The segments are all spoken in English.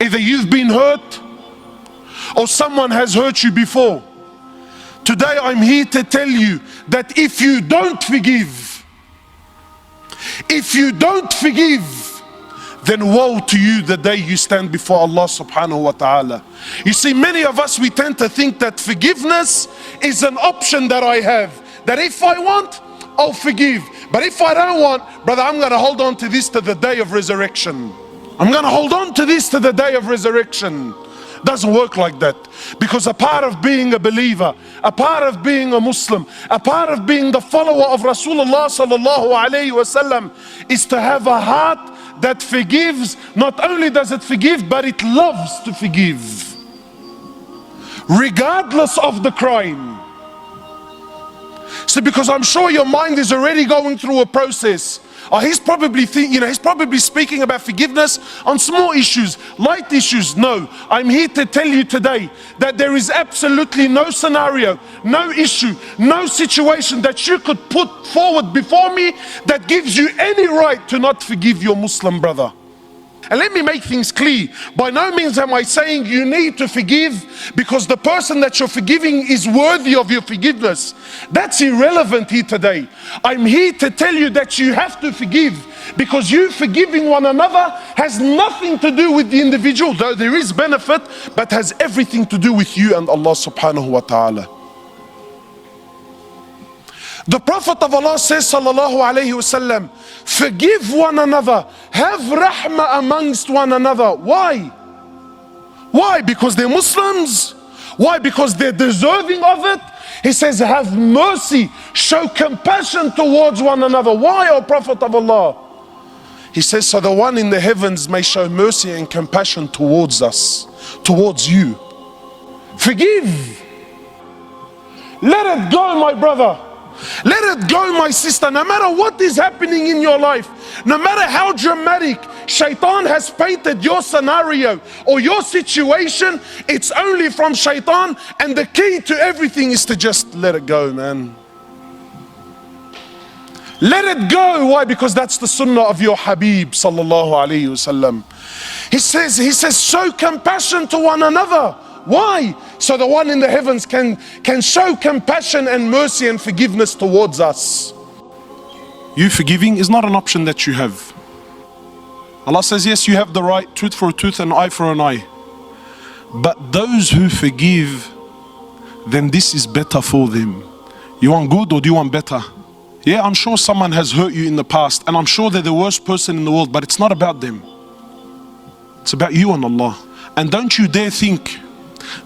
Either you've been hurt or someone has hurt you before. Today I'm here to tell you that if you don't forgive, then woe to you the day you stand before Allah subhanahu wa ta'ala. You see, many of us, we tend to think that forgiveness is an option that I have. That if I want, I'll forgive. But if I don't want, brother, I'm going to hold on to this to the day of resurrection. I'm going to hold on to this to the day of resurrection. Doesn't work like that. Because a part of being a believer, a part of being a Muslim, a part of being the follower of Rasulullah sallallahu alayhi wasallam is to have a heart that forgives. Not only does it forgive, but it loves to forgive, regardless of the crime. So because I'm sure your mind is already going through a process. He's probably he's probably speaking about forgiveness on small issues, light issues. No, I'm here to tell you today that there is absolutely no scenario, no issue, no situation that you could put forward before me that gives you any right to not forgive your Muslim brother. And let me make things clear. By no means am I saying you need to forgive because the person that you're forgiving is worthy of your forgiveness. That's irrelevant here today. I'm here to tell you that you have to forgive because you forgiving one another has nothing to do with the individual, though there is benefit, but has everything to do with you and Allah subhanahu wa ta'ala. The Prophet of Allah says, sallallahu alayhi wasallam, forgive one another, have rahmah amongst one another. Why? Why? Because they're Muslims? Why? Because they're deserving of it? He says, have mercy, show compassion towards one another. Why, O Prophet of Allah? He says, so the one in the heavens may show mercy and compassion towards us, towards you. Forgive. Let it go, my brother. Let it go, my sister. No matter what is happening in your life, no matter how dramatic Shaitan has painted your scenario or your situation, it's only from Shaitan, and the key to everything is to just let it go, man. Let it go. Why? Because that's the sunnah of your Habib sallallahu alayhi wasallam. He says, show compassion to one another. Why? So the one in the heavens can show compassion and mercy and forgiveness towards us. You forgiving is not an option that you have. Allah says, yes, you have the right, tooth for a tooth and eye for an eye. But those who forgive, then this is better for them. You want good or do you want better? Yeah, I'm sure someone has hurt you in the past, and I'm sure they're the worst person in the world, but it's not about them. It's about you and Allah. And don't you dare think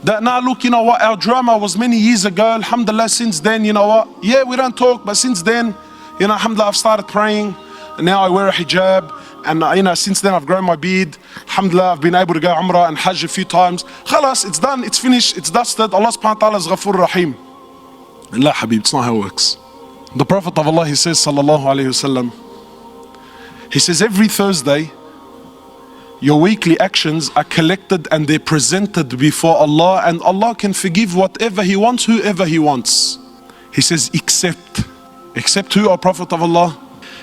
that, now look, you know what, our drama was many years ago, alhamdulillah, since then, you know what, yeah, we don't talk, but since then, you know, alhamdulillah, I've started praying, and now I wear a hijab, and you know, since then I've grown my beard, alhamdulillah, I've been able to go umrah and hajj a few times. Khalas, it's done, it's finished, it's dusted. Allah subhanahu wa ta'ala is Ghafoor Rahim. La Habib, it's not how it works. The Prophet of Allah, he says, sallallahu alayhi wasallam, he says, every Thursday your weekly actions are collected and they're presented before Allah, and Allah can forgive whatever He wants, whoever He wants. He says, except who, O Prophet of Allah?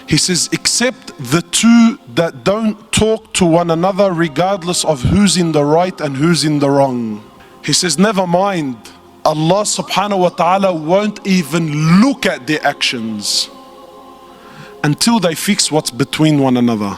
He says, except the two that don't talk to one another regardless of who's in the right and who's in the wrong. He says, never mind, Allah subhanahu wa ta'ala won't even look at their actions until they fix what's between one another.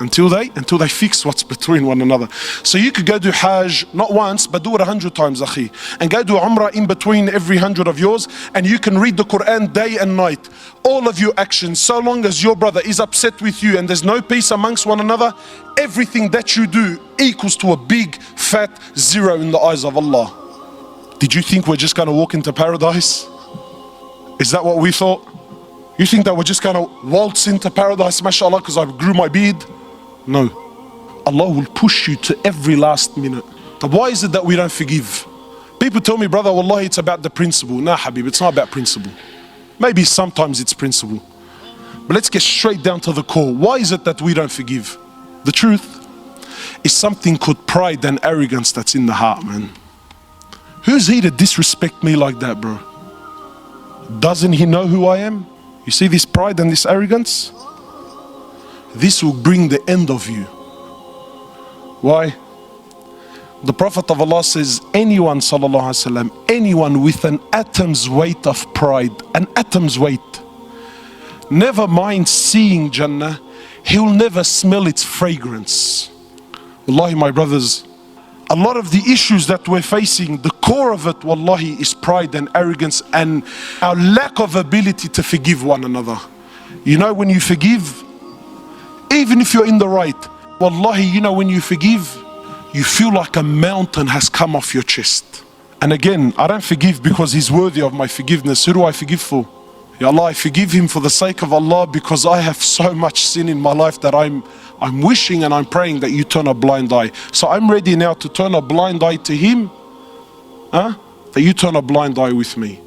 Until they fix what's between one another. So you could go do Hajj, not once, but do it 100 times, akhi. And go do Umrah in between every 100 of yours, and you can read the Quran day and night. All of your actions, so long as your brother is upset with you and there's no peace amongst one another, everything that you do equals to a big fat zero in the eyes of Allah. Did you think we're just going to walk into paradise? Is that what we thought? You think that we're just going to waltz into paradise, mashallah, because I grew my beard? No. Allah will push you to every last minute. But why is it that we don't forgive? People tell me, brother, wallahi, it's about the principle. Nah, Habib, it's not about principle. Maybe sometimes it's principle. But let's get straight down to the core. Why is it that we don't forgive? The truth is something called pride and arrogance that's in the heart, man. Who's he to disrespect me like that, bro? Doesn't he know who I am? You see this pride and this arrogance? This will bring the end of you. Why? The Prophet of Allah says, anyone, sallallahu alaihi wasallam, anyone with an atom's weight of pride, an atom's weight, never mind seeing Jannah, he'll never smell its fragrance. Wallahi, my brothers, a lot of the issues that we're facing, the core of it, wallahi, is pride and arrogance and our lack of ability to forgive one another. You know, when you forgive, even if you're in the right, wallahi, you know, when you forgive, you feel like a mountain has come off your chest. And again, I don't forgive because he's worthy of my forgiveness. Who do I forgive for? Ya Allah, I forgive him for the sake of Allah, because I have so much sin in my life that I'm wishing and I'm praying that you turn a blind eye. So I'm ready now to turn a blind eye to him, that you turn a blind eye with me.